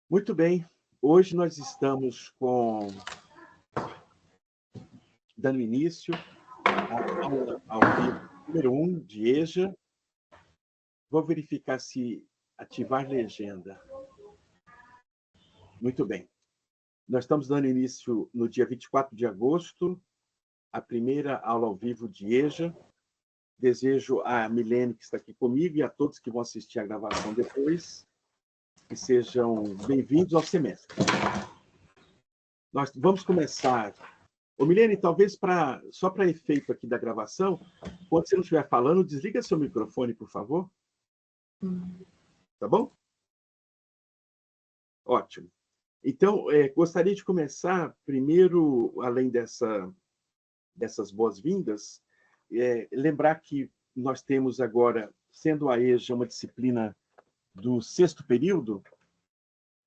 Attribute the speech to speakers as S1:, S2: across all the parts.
S1: Muito bem. Hoje nós estamos dando início à aula ao vivo número 1 de EJA. Vou verificar se ativar legenda. Muito bem. Nós estamos dando início no dia 24 de agosto, a primeira aula ao vivo de EJA. Desejo à Milene, que está aqui comigo, e a todos que vão assistir a gravação depois, que sejam bem-vindos ao semestre. Nós vamos começar. Ô, Milene, talvez só para efeito aqui da gravação, quando você não estiver falando, desliga seu microfone, por favor. Tá bom? Ótimo. Então, gostaria de começar, primeiro, além dessas boas-vindas, lembrar que nós temos agora, sendo a EJA uma disciplina do 6º período,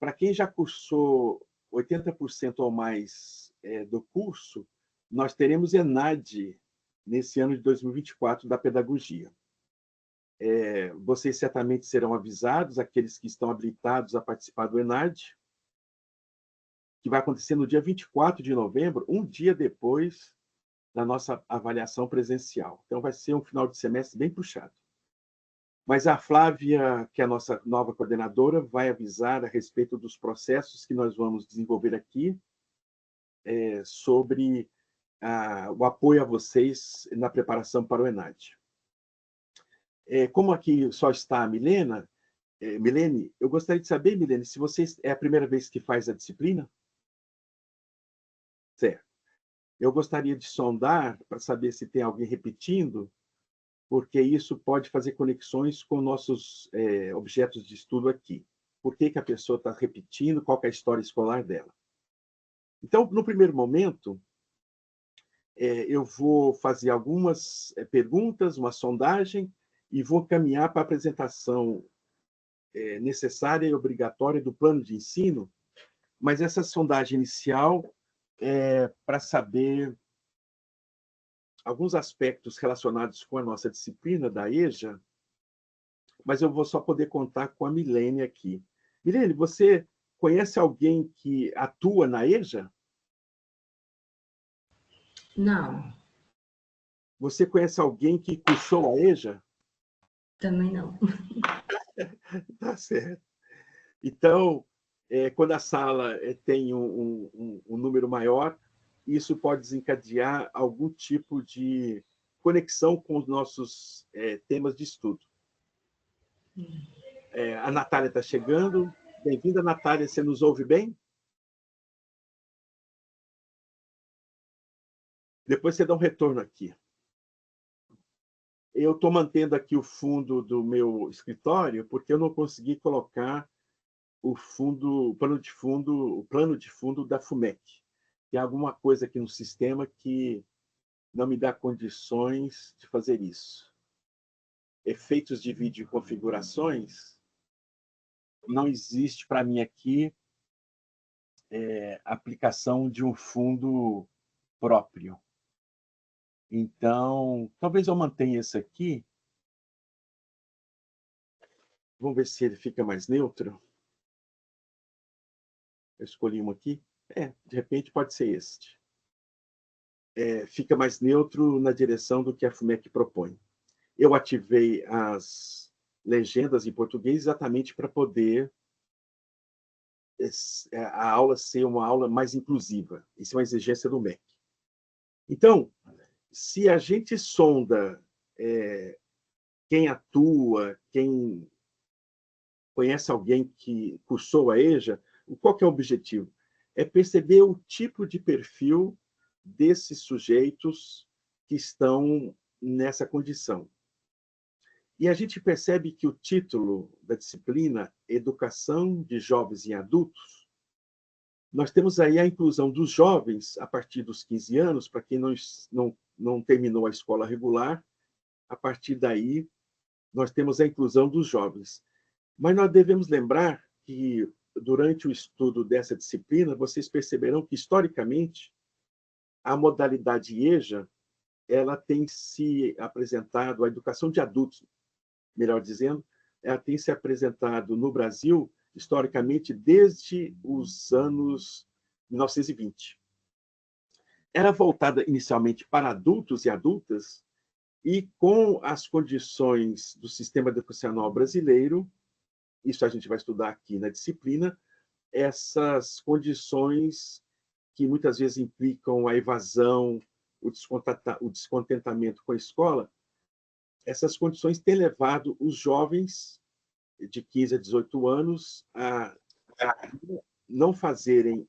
S1: para quem já cursou 80% ou mais do curso, nós teremos ENAD nesse ano de 2024 da pedagogia. Vocês certamente serão avisados, aqueles que estão habilitados a participar do ENAD, que vai acontecer no dia 24 de novembro, um dia depois da nossa avaliação presencial. Então, vai ser um final de semestre bem puxado. Mas a Flávia, que é a nossa nova coordenadora, vai avisar a respeito dos processos que nós vamos desenvolver aqui sobre o apoio a vocês na preparação para o ENAD. Como aqui só está a Milene, eu gostaria de saber, Milene, se você é a primeira vez que faz a disciplina? Certo. Eu gostaria de sondar para saber se tem alguém repetindo, porque isso pode fazer conexões com nossos objetos de estudo aqui. Por que a pessoa está repetindo, qual que é a história escolar dela. Então, no primeiro momento, eu vou fazer algumas perguntas, uma sondagem, e vou caminhar para a apresentação necessária e obrigatória do plano de ensino, mas essa sondagem inicial é para saber alguns aspectos relacionados com a nossa disciplina da EJA, mas eu vou só poder contar com a Milene aqui. Milene, você conhece alguém que atua na EJA?
S2: Não.
S1: Você conhece alguém que cursou a EJA?
S2: Também não.
S1: Tá certo. Então, quando a sala tem um número maior, isso pode desencadear algum tipo de conexão com os nossos temas de estudo. A Natália está chegando. Bem-vinda, Natália. Você nos ouve bem? Depois você dá um retorno aqui. Eu estou mantendo aqui o fundo do meu escritório porque eu não consegui colocar o plano de fundo da FUMEC. Tem alguma coisa aqui no sistema que não me dá condições de fazer isso. Efeitos de vídeo e configurações, não existe para mim aqui aplicação de um fundo próprio. Então, talvez eu mantenha esse aqui. Vamos ver se ele fica mais neutro. Eu escolhi um aqui. De repente pode ser este. Fica mais neutro na direção do que a FUMEC propõe. Eu ativei as legendas em português exatamente para poder a aula ser uma aula mais inclusiva. Isso é uma exigência do MEC. Então, se a gente sonda quem atua, quem conhece alguém que cursou a EJA, qual que é o objetivo? É perceber o tipo de perfil desses sujeitos que estão nessa condição. E a gente percebe que o título da disciplina, Educação de Jovens e Adultos, nós temos aí a inclusão dos jovens a partir dos 15 anos, para quem não terminou a escola regular, a partir daí nós temos a inclusão dos jovens. Mas nós devemos lembrar que, durante o estudo dessa disciplina, vocês perceberão que, historicamente, a modalidade EJA ela tem se apresentado, a educação de adultos, melhor dizendo, ela tem se apresentado no Brasil, historicamente, desde os anos 1920. Era voltada inicialmente para adultos e adultas, e com as condições do sistema educacional brasileiro, isso a gente vai estudar aqui na disciplina, essas condições que muitas vezes implicam a evasão, o descontentamento com a escola, essas condições têm levado os jovens de 15 a 18 anos a não fazerem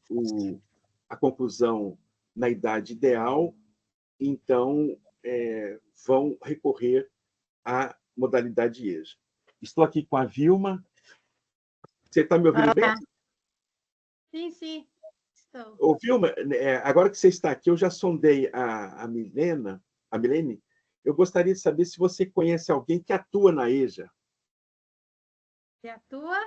S1: a conclusão na idade ideal, então vão recorrer à modalidade EJA. Estou aqui com a Vilma. Você está me ouvindo bem?
S3: Sim, sim, estou.
S1: Ô, Vilma, agora que você está aqui, eu já sondei a Milene. Eu gostaria de saber se você conhece alguém que atua na EJA.
S3: Que atua?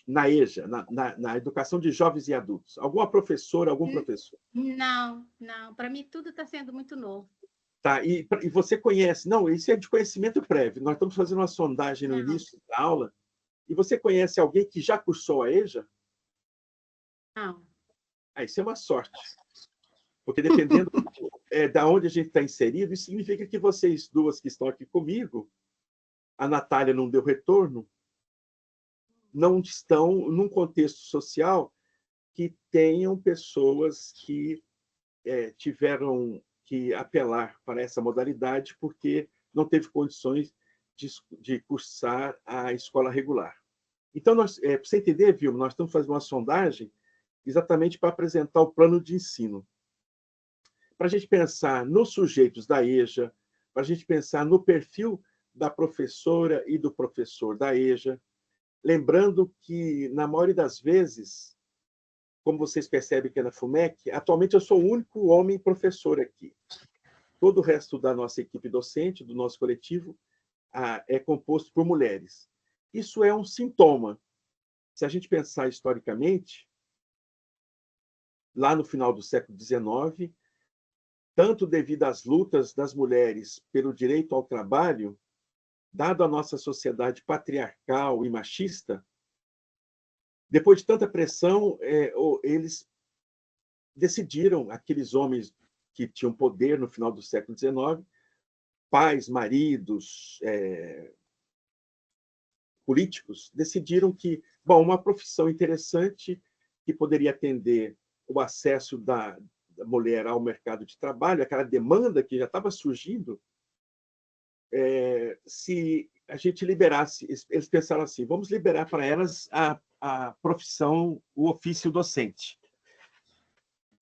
S1: Na EJA, na educação de jovens e adultos. Alguma professora, algum professor?
S3: Não, não. Para mim, tudo está sendo muito novo.
S1: Tá, e você conhece? Não, isso é de conhecimento prévio. Nós estamos fazendo uma sondagem no início da aula. E você conhece alguém que já cursou a EJA?
S3: Não.
S1: Isso é uma sorte. Porque dependendo da onde a gente está inserido, isso significa que vocês duas que estão aqui comigo, a Natália não deu retorno, não estão num contexto social que tenham pessoas que tiveram que apelar para essa modalidade porque não teve condições de cursar a escola regular. Então, para você entender, Vilma, nós estamos fazendo uma sondagem exatamente para apresentar o plano de ensino. Para a gente pensar nos sujeitos da EJA, para a gente pensar no perfil da professora e do professor da EJA, lembrando que, na maioria das vezes, como vocês percebem que é na FUMEC, atualmente eu sou o único homem professor aqui. Todo o resto da nossa equipe docente, do nosso coletivo, é composto por mulheres. Isso é um sintoma. Se a gente pensar historicamente, lá no final do século XIX, tanto devido às lutas das mulheres pelo direito ao trabalho, dado a nossa sociedade patriarcal e machista, depois de tanta pressão, eles decidiram, aqueles homens que tinham poder no final do século XIX, pais, maridos, políticos, decidiram que, uma profissão interessante que poderia atender o acesso da mulher ao mercado de trabalho, aquela demanda que já estava surgindo, se a gente liberasse, eles pensaram assim, vamos liberar para elas a profissão, o ofício docente.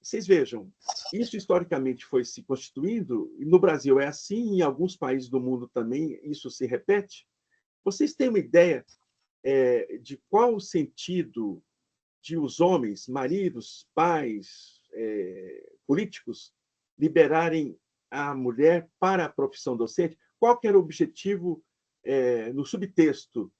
S1: Vocês vejam, isso historicamente foi se constituindo, e no Brasil é assim, em alguns países do mundo também isso se repete. Vocês têm uma ideia de qual o sentido de os homens, maridos, pais, políticos, liberarem a mulher para a profissão docente? Qual que era o objetivo no subtexto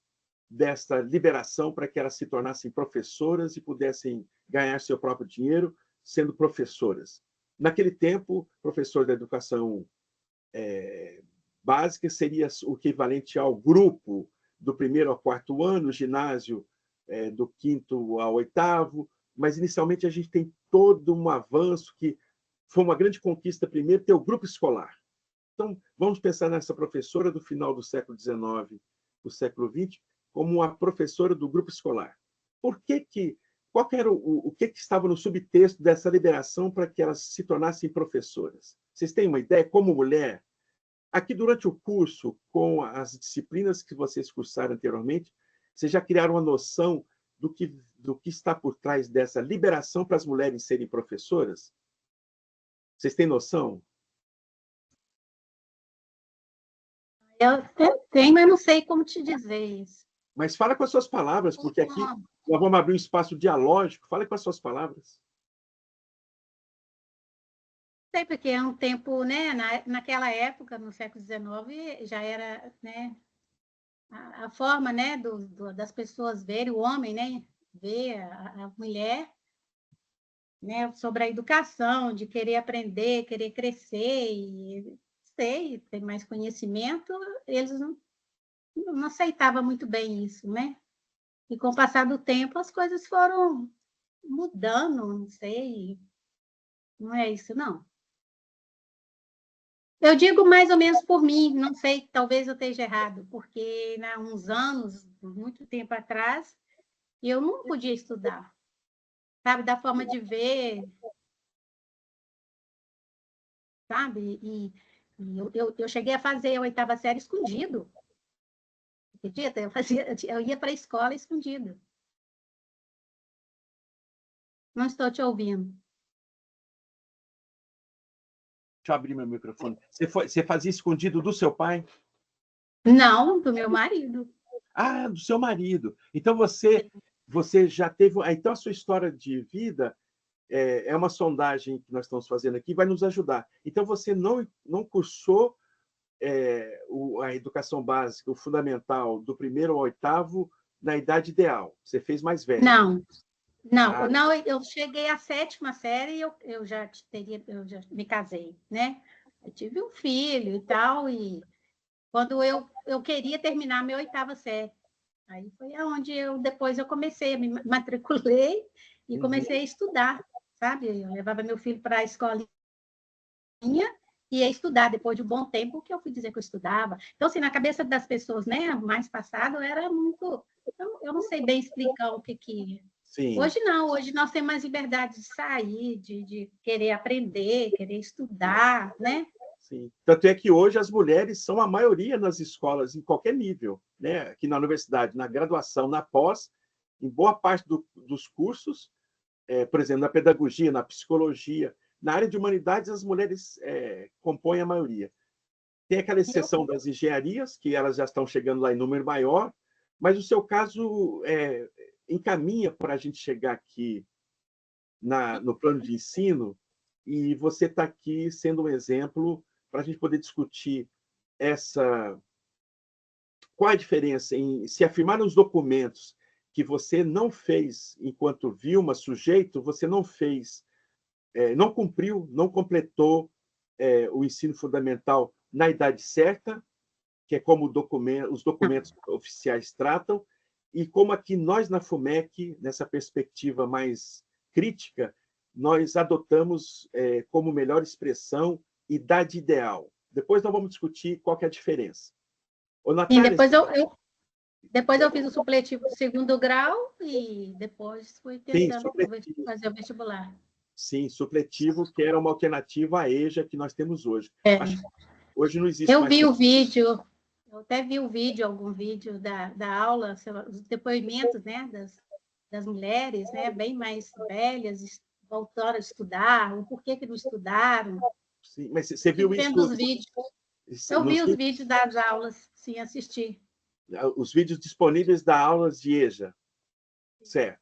S1: desta liberação para que elas se tornassem professoras e pudessem ganhar seu próprio dinheiro sendo professoras? Naquele tempo, professor da educação básica seria o equivalente ao grupo do primeiro ao quarto ano, ginásio do quinto ao oitavo, mas inicialmente a gente tem todo um avanço que foi uma grande conquista primeiro ter o grupo escolar. Então, vamos pensar nessa professora do final do século XIX, do século XX, como uma professora do grupo escolar. Qual era o que estava no subtexto dessa liberação para que elas se tornassem professoras? Vocês têm uma ideia? Como mulher, aqui durante o curso, com as disciplinas que vocês cursaram anteriormente, vocês já criaram uma noção do que está por trás dessa liberação para as mulheres serem professoras? Vocês têm noção?
S3: Eu tenho, mas não sei como te dizer isso.
S1: Mas fala com as suas palavras, porque aqui nós vamos abrir um espaço dialógico. Fala com as suas palavras.
S3: Sei, porque é um tempo, né? Naquela época, no século XIX, já era, né? A forma, né? Das pessoas verem o homem, né? Ver a mulher, né? Sobre a educação, de querer aprender, querer crescer e ter mais conhecimento, eles não não aceitava muito bem isso, né? E com o passar do tempo, as coisas foram mudando, não sei, não é isso, não. Eu digo mais ou menos por mim, não sei, talvez eu esteja errado, porque há uns anos, muito tempo atrás, eu não podia estudar, sabe, da forma de ver, sabe? E eu cheguei a fazer a 8ª série escondido, acredita? Eu ia para a escola escondido. Não estou te ouvindo.
S1: Deixa eu abrir meu microfone. Você fazia escondido do seu pai?
S3: Não, do meu marido.
S1: Ah, do seu marido. Então você já teve. Então a sua história de vida é uma sondagem que nós estamos fazendo aqui, vai nos ajudar. Então você não cursou a educação básica, o fundamental, do 1º ao 8º, na idade ideal. Você fez mais velho.
S3: Não, não,
S1: Ah,
S3: não, eu cheguei à 7ª série e eu já me casei, né? Eu tive um filho e tal, e quando eu queria terminar minha 8ª série. Aí foi aonde depois eu comecei, me matriculei e comecei a estudar, sabe? Eu levava meu filho para a escolinha e ia estudar depois de um bom tempo que eu fui dizer que eu estudava. Então, assim, na cabeça das pessoas, né, mais passado, era muito... Eu não sei bem explicar o que...
S1: sim.
S3: Hoje não, hoje nós temos mais liberdade de sair, de querer aprender, querer estudar, né?
S1: Sim. Tanto é que hoje as mulheres são a maioria nas escolas, em qualquer nível, né? Aqui na universidade, na graduação, na pós, em boa parte dos cursos, por exemplo, na pedagogia, na psicologia, na área de humanidades, as mulheres compõem a maioria. Tem aquela exceção das engenharias, que elas já estão chegando lá em número maior, mas o seu caso encaminha para a gente chegar aqui no plano de ensino, e você está aqui sendo um exemplo para a gente poder discutir qual a diferença em se afirmar nos documentos que você não fez enquanto Vilma, sujeito, você não fez, não cumpriu, não completou o ensino fundamental na idade certa, que é como os documentos oficiais tratam, e como aqui nós na FUMEC, nessa perspectiva mais crítica, nós adotamos como melhor expressão idade ideal. Depois nós vamos discutir qual que é a diferença. Ô,
S3: Sim,
S1: Natália,
S3: depois eu fiz o supletivo do 2º grau e depois fui
S1: sim,
S3: tentando
S1: supletivo,
S3: fazer o vestibular.
S1: sim, supletivo, que era uma alternativa à EJA que nós temos hoje.
S3: É.
S1: Acho que hoje não existe
S3: Eu
S1: mais.
S3: vi o vídeo, eu até vi o vídeo, algum vídeo da aula, os depoimentos, né, das mulheres, né, bem mais velhas, voltaram a estudar, o porquê que não estudaram.
S1: Sim, mas você viu
S3: Fico
S1: isso
S3: vendo os vídeos. Eu vi
S1: nos
S3: os vídeos das aulas, sim, assisti.
S1: os vídeos disponíveis da aulas de EJA, certo?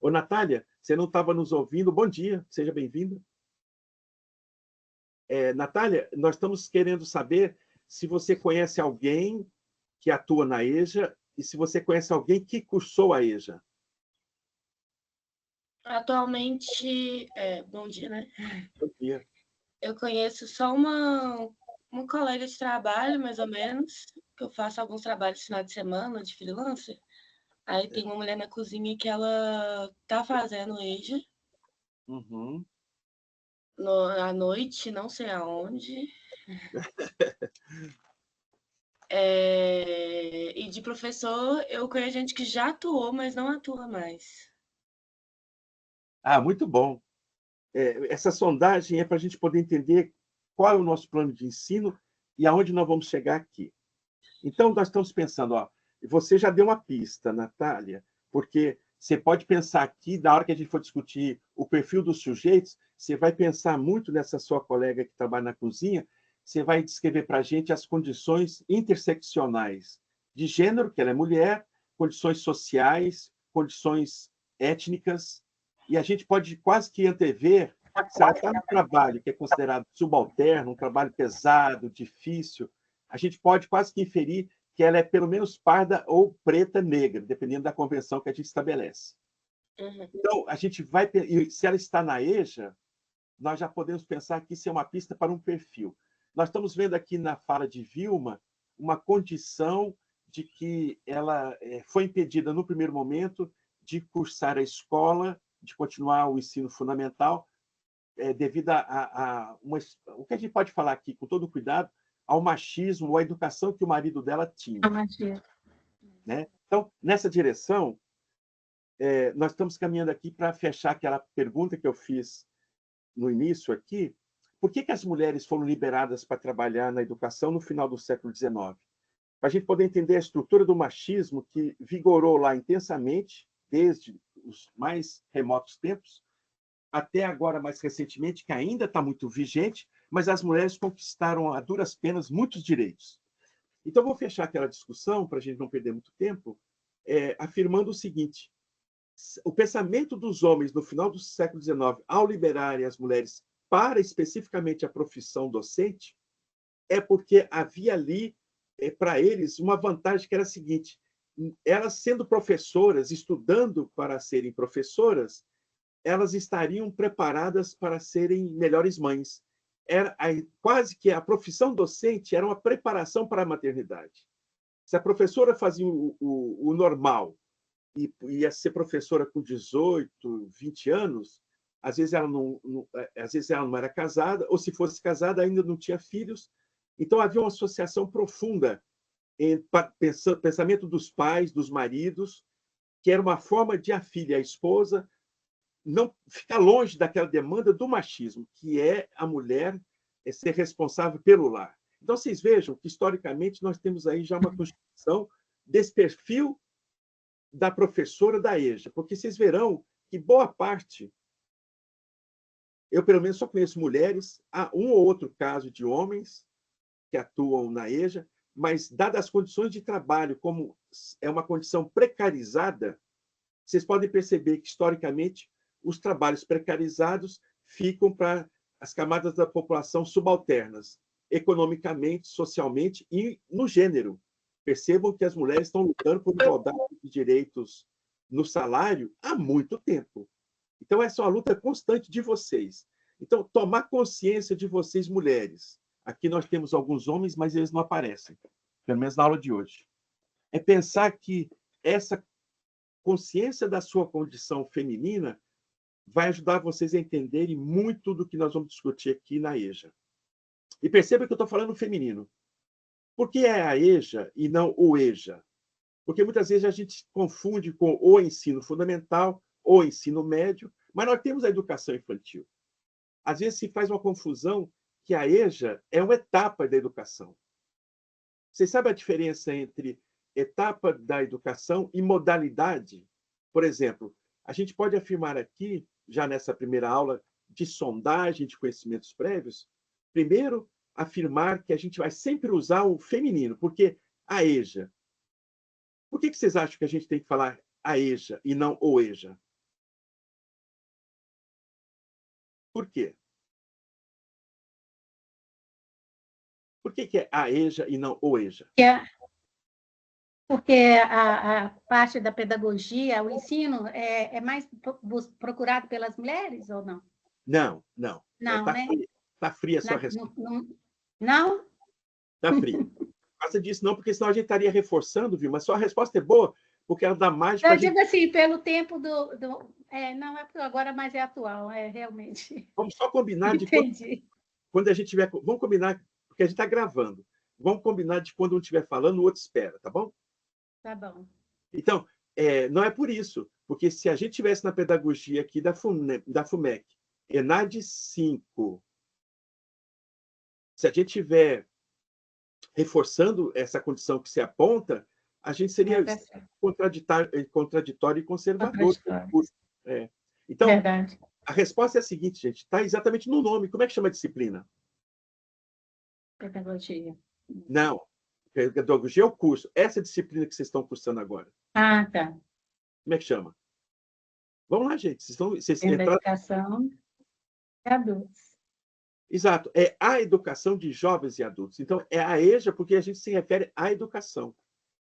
S1: Ô, Natália, você não estava nos ouvindo? Bom dia, seja bem-vinda. Natália, nós estamos querendo saber se você conhece alguém que atua na EJA e se você conhece alguém que cursou a EJA.
S4: Atualmente, bom dia, né?
S1: Bom dia.
S4: Eu conheço só uma colega de trabalho, mais ou menos, que eu faço alguns trabalhos no final de semana, de freelancer. Aí tem uma mulher na cozinha que ela tá fazendo EJA
S1: Uhum.
S4: à noite, não sei aonde. E de professor, eu conheço gente que já atuou, mas não atua mais.
S1: Ah, muito bom. Essa sondagem é para a gente poder entender qual é o nosso plano de ensino e aonde nós vamos chegar aqui. Então, nós estamos pensando, você já deu uma pista, Natália, porque você pode pensar aqui, na hora que a gente for discutir o perfil dos sujeitos, você vai pensar muito nessa sua colega que trabalha na cozinha, você vai descrever para a gente as condições interseccionais de gênero, que ela é mulher, condições sociais, condições étnicas, e a gente pode quase que antever, se ela está no trabalho que é considerado subalterno, um trabalho pesado, difícil, a gente pode quase que inferir que ela é pelo menos parda ou preta negra, dependendo da convenção que a gente estabelece.
S4: Uhum.
S1: Então, a gente vai... E se ela está na EJA, nós já podemos pensar que isso é uma pista para um perfil. Nós estamos vendo aqui na fala de Vilma uma condição de que ela foi impedida, no primeiro momento, de cursar a escola, de continuar o ensino fundamental, devido o que a gente pode falar aqui, com todo cuidado, ao machismo, à educação que o marido dela tinha. Né? Então, nessa direção, nós estamos caminhando aqui para fechar aquela pergunta que eu fiz no início aqui. Por que as mulheres foram liberadas para trabalhar na educação no final do século XIX? Para a gente poder entender a estrutura do machismo que vigorou lá intensamente, desde os mais remotos tempos, até agora, mais recentemente, que ainda está muito vigente, mas as mulheres conquistaram a duras penas muitos direitos. Então, vou fechar aquela discussão, para a gente não perder muito tempo, afirmando o seguinte: o pensamento dos homens no final do século XIX, ao liberarem as mulheres para especificamente a profissão docente, é porque havia ali, para eles, uma vantagem que era a seguinte: elas sendo professoras, estudando para serem professoras, elas estariam preparadas para serem melhores mães. Quase que a profissão docente era uma preparação para a maternidade. Se a professora fazia o normal e ia ser professora com 18, 20 anos, às vezes ela não era casada, ou se fosse casada ainda não tinha filhos. Então havia uma associação profunda em pensamento dos pais, dos maridos, que era uma forma de a filha e a esposa não ficar longe daquela demanda do machismo, que é a mulher ser responsável pelo lar. Então, vocês vejam que, historicamente, nós temos aí já uma constituição desse perfil da professora da EJA, porque vocês verão que boa parte, eu pelo menos só conheço mulheres, há um ou outro caso de homens que atuam na EJA, mas, dadas as condições de trabalho, como é uma condição precarizada, vocês podem perceber que, historicamente, os trabalhos precarizados ficam para as camadas da população subalternas, economicamente, socialmente e no gênero. Percebam que as mulheres estão lutando por igualdade de direitos no salário há muito tempo. Então, essa é uma luta constante de vocês. Então, tomar consciência de vocês, mulheres. Aqui nós temos alguns homens, mas eles não aparecem, pelo menos na aula de hoje. É pensar que essa consciência da sua condição feminina vai ajudar vocês a entenderem muito do que nós vamos discutir aqui na EJA. E perceba que eu estou falando feminino. Por que é a EJA e não o EJA? Porque muitas vezes a gente confunde com o ensino fundamental, ou ensino médio, mas nós temos a educação infantil. Às vezes se faz uma confusão que a EJA é uma etapa da educação. Vocês sabem a diferença entre etapa da educação e modalidade? Por exemplo, a gente pode afirmar aqui, já nessa primeira aula de sondagem de conhecimentos prévios, primeiro, afirmar que a gente vai sempre usar o feminino, porque a EJA. Por que vocês acham que a gente tem que falar a EJA e não o EJA? Por quê? Por que é a EJA e não o EJA?
S3: Porque a parte da pedagogia, o ensino, é mais procurado pelas mulheres ou não?
S1: Não, não.
S3: Não, né?
S1: Está fria a sua resposta.
S3: Não?
S1: Está fria. Não faça disso não, porque senão a gente estaria reforçando, viu? Mas sua resposta é boa, porque ela dá mais para a gente...
S3: Eu digo assim, pelo tempo do... não, é agora, mas é atual, realmente.
S1: Vamos só combinar de quando a gente tiver... Vamos combinar, porque a gente está gravando. Vamos combinar de quando um estiver falando, o outro espera, tá bom?
S3: Tá bom.
S1: Então, não é por isso, porque se a gente tivesse na pedagogia aqui da FUMEC, ENAD 5, se a gente estiver reforçando essa condição que se aponta, a gente seria contraditório e conservador. Então,
S3: verdade.
S1: A resposta é a seguinte, gente, está exatamente no nome. Como é que chama a disciplina?
S3: Pedagogia.
S1: Não. Pedagogia é o curso. Essa disciplina que vocês estão cursando agora.
S3: Ah, tá.
S1: Como é que chama? Vamos lá, gente. Vocês
S3: Educação de adultos.
S1: Exato. É a educação de jovens e adultos. Então, é a EJA porque a gente se refere à educação.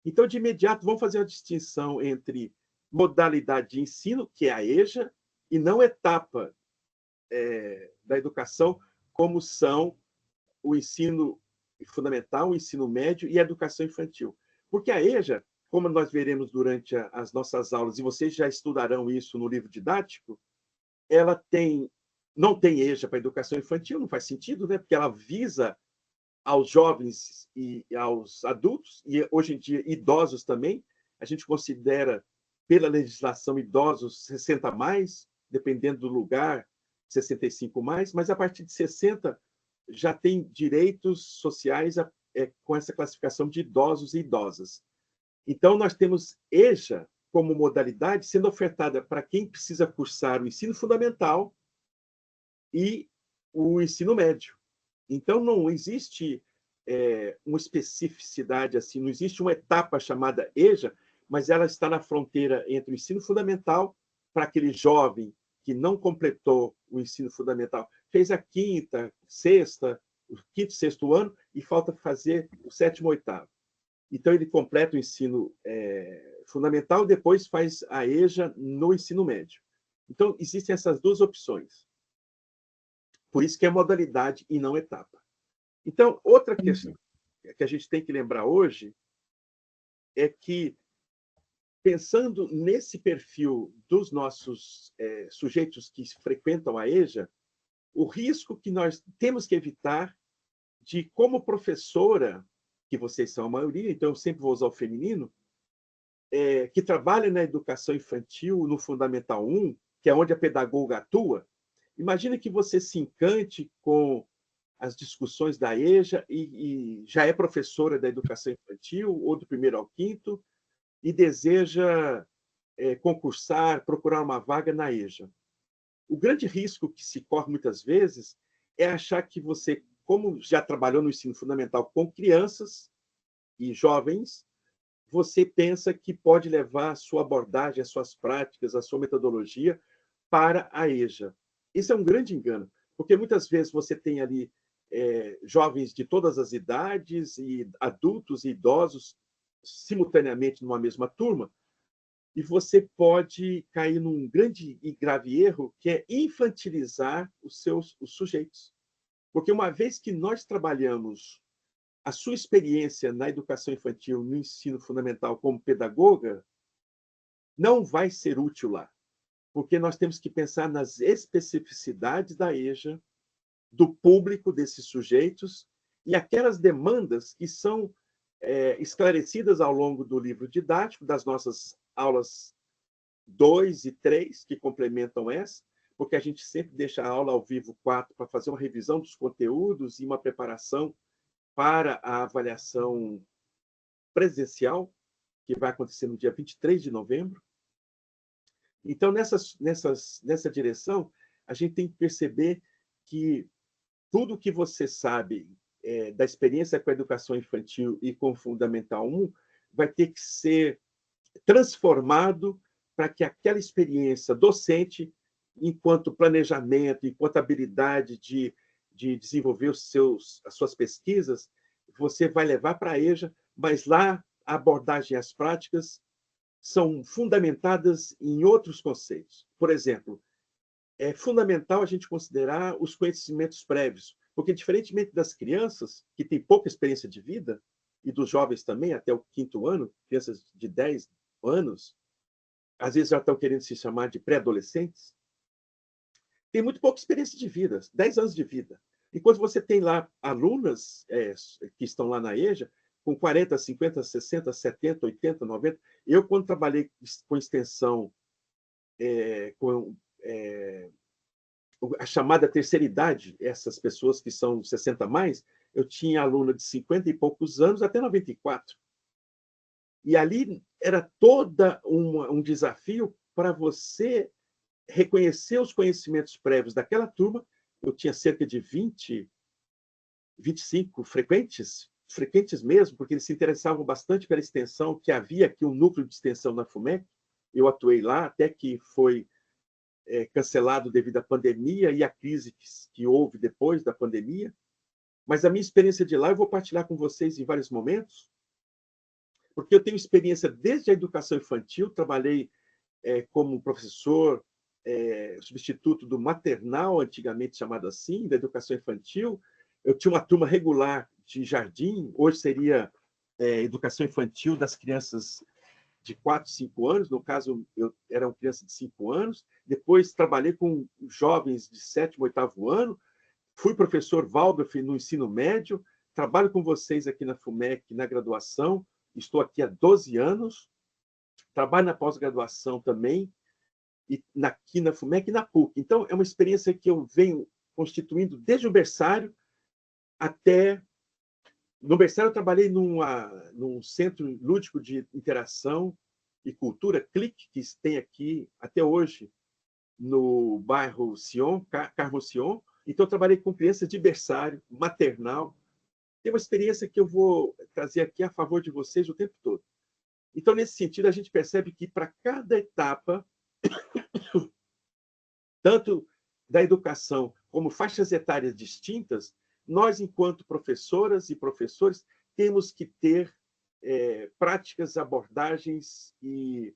S1: Então, de imediato, vamos fazer uma distinção entre modalidade de ensino, que é a EJA, e não etapa da educação, como são o ensino fundamental, o ensino médio e a educação infantil. Porque a EJA, como nós veremos durante as nossas aulas, e vocês já estudarão isso no livro didático, ela não tem EJA para educação infantil, não faz sentido, né? Porque ela visa aos jovens e aos adultos, e hoje em dia idosos também. A gente considera, pela legislação, idosos 60 mais, dependendo do lugar, 65 mais, mas a partir de 60 já tem direitos sociais com essa classificação de idosos e idosas. Então, nós temos EJA como modalidade sendo ofertada para quem precisa cursar o ensino fundamental e o ensino médio. Então, não existe uma especificidade assim, não existe uma etapa chamada EJA, mas ela está na fronteira entre o ensino fundamental, para aquele jovem que não completou o ensino fundamental, fez a o quinto, sexto ano, e falta fazer o sétimo, oitavo. Então, ele completa o ensino fundamental, depois faz a EJA no ensino médio. Então, existem essas duas opções. Por isso que é modalidade e não etapa. Então, outra questão que a gente tem que lembrar hoje é que, pensando nesse perfil dos nossos sujeitos que frequentam a EJA, o risco que nós temos que evitar de, como professora, que vocês são a maioria, então eu sempre vou usar o feminino, que trabalha na educação infantil, no Fundamental 1, que é onde a pedagoga atua. Imagina que você se encante com as discussões da EJA e já é professora da educação infantil, ou do 1º ao 5º, e deseja concursar, procurar uma vaga na EJA. O grande risco que se corre muitas vezes é achar que você, como já trabalhou no ensino fundamental com crianças e jovens, você pensa que pode levar a sua abordagem, as suas práticas, a sua metodologia para a EJA. Isso é um grande engano, porque muitas vezes você tem ali jovens de todas as idades, e adultos e idosos, simultaneamente numa mesma turma, e você pode cair num grande e grave erro, que é infantilizar os sujeitos. Porque uma vez que nós trabalhamos a sua experiência na educação infantil, no ensino fundamental como pedagoga, não vai ser útil lá, porque nós temos que pensar nas especificidades da EJA, do público desses sujeitos, e aquelas demandas que são esclarecidas ao longo do livro didático, das nossas aulas 2 e 3, que complementam essa, porque a gente sempre deixa a aula ao vivo 4 para fazer uma revisão dos conteúdos e uma preparação para a avaliação presencial, que vai acontecer no dia 23 de novembro. Então, nessa direção, a gente tem que perceber que tudo que você sabe da experiência com a educação infantil e com o Fundamental 1 vai ter que ser transformado para que aquela experiência docente, enquanto planejamento, enquanto habilidade de desenvolver as suas pesquisas, você vai levar para a EJA, mas lá a abordagem e as práticas são fundamentadas em outros conceitos. Por exemplo, é fundamental a gente considerar os conhecimentos prévios, porque, diferentemente das crianças, que têm pouca experiência de vida, e dos jovens também, até o 5º ano, crianças de 10 anos, às vezes já estão querendo se chamar de pré-adolescentes, tem muito pouca experiência de vida, 10 anos de vida. Enquanto você tem lá alunas que estão lá na EJA, com 40, 50, 60, 70, 80, 90. Eu, quando trabalhei com extensão, com a chamada terceira idade, essas pessoas que são 60 mais, eu tinha aluna de 50 e poucos anos até 94. E ali era todo um desafio para você reconhecer os conhecimentos prévios daquela turma. Eu tinha cerca de 20, 25 frequentes mesmo, porque eles se interessavam bastante pela extensão, que havia aqui um núcleo de extensão na FUMEC. Eu atuei lá até que foi cancelado devido à pandemia e à crise que houve depois da pandemia. Mas a minha experiência de lá eu vou partilhar com vocês em vários momentos, porque eu tenho experiência desde a educação infantil, trabalhei como professor substituto do maternal, antigamente chamado assim, da educação infantil. Eu tinha uma turma regular de jardim, hoje seria educação infantil das crianças de 4, 5 anos, no caso, eu era uma criança de 5 anos, depois trabalhei com jovens de 7º, 8º ano, fui professor Waldorf no ensino médio, trabalho com vocês aqui na FUMEC, na graduação, estou aqui há 12 anos, trabalho na pós-graduação também, e aqui na FUMEC e na PUC. Então, é uma experiência que eu venho constituindo desde o berçário até... No berçário, eu trabalhei num centro lúdico de interação e cultura, CLIC, que tem aqui até hoje no bairro Sion, Carmo Sion. Então, eu trabalhei com crianças de berçário, maternal. Tem uma experiência que eu vou trazer aqui a favor de vocês o tempo todo. Então, nesse sentido, a gente percebe que para cada etapa, tanto da educação como faixas etárias distintas, nós, enquanto professoras e professores, temos que ter práticas, abordagens e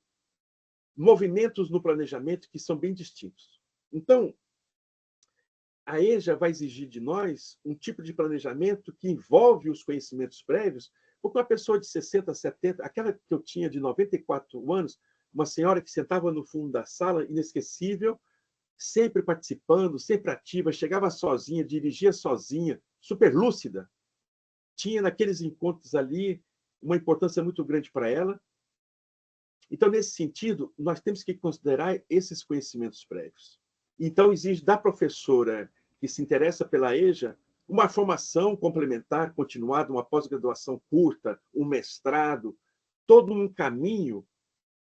S1: movimentos no planejamento que são bem distintos. Então, a EJA vai exigir de nós um tipo de planejamento que envolve os conhecimentos prévios, porque uma pessoa de 60, 70, aquela que eu tinha de 94 anos, uma senhora que sentava no fundo da sala, inesquecível, sempre participando, sempre ativa, chegava sozinha, dirigia sozinha, super lúcida. Tinha naqueles encontros ali uma importância muito grande para ela. Então, nesse sentido, nós temos que considerar esses conhecimentos prévios. Então, exige da professora que se interessa pela EJA uma formação complementar, continuada, uma pós-graduação curta, um mestrado, todo um caminho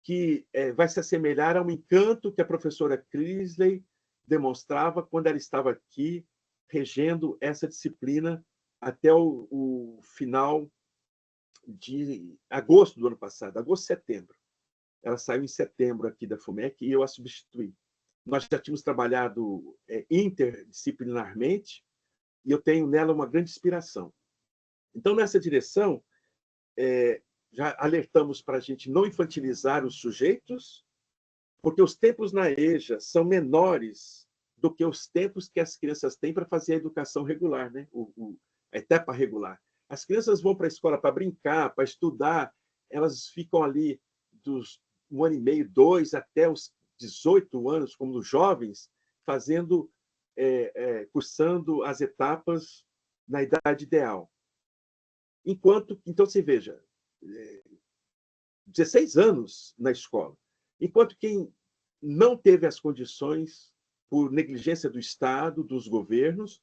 S1: que vai se assemelhar ao encanto que a professora Crisley demonstrava quando ela estava aqui regendo essa disciplina até o final de agosto do ano passado, agosto, setembro. Ela saiu em setembro aqui da FUMEC e eu a substituí. Nós já tínhamos trabalhado interdisciplinarmente e eu tenho nela uma grande inspiração. Então, nessa direção, já alertamos para a gente não infantilizar os sujeitos, porque os tempos na EJA são menores do que os tempos que as crianças têm para fazer a educação regular, né? A etapa regular. As crianças vão para a escola para brincar, para estudar, elas ficam ali dos 1 ano e meio, 2, até os 18 anos, como os jovens, cursando as etapas na idade ideal. Então, você veja, 16 anos na escola. Enquanto quem não teve as condições, por negligência do Estado, dos governos,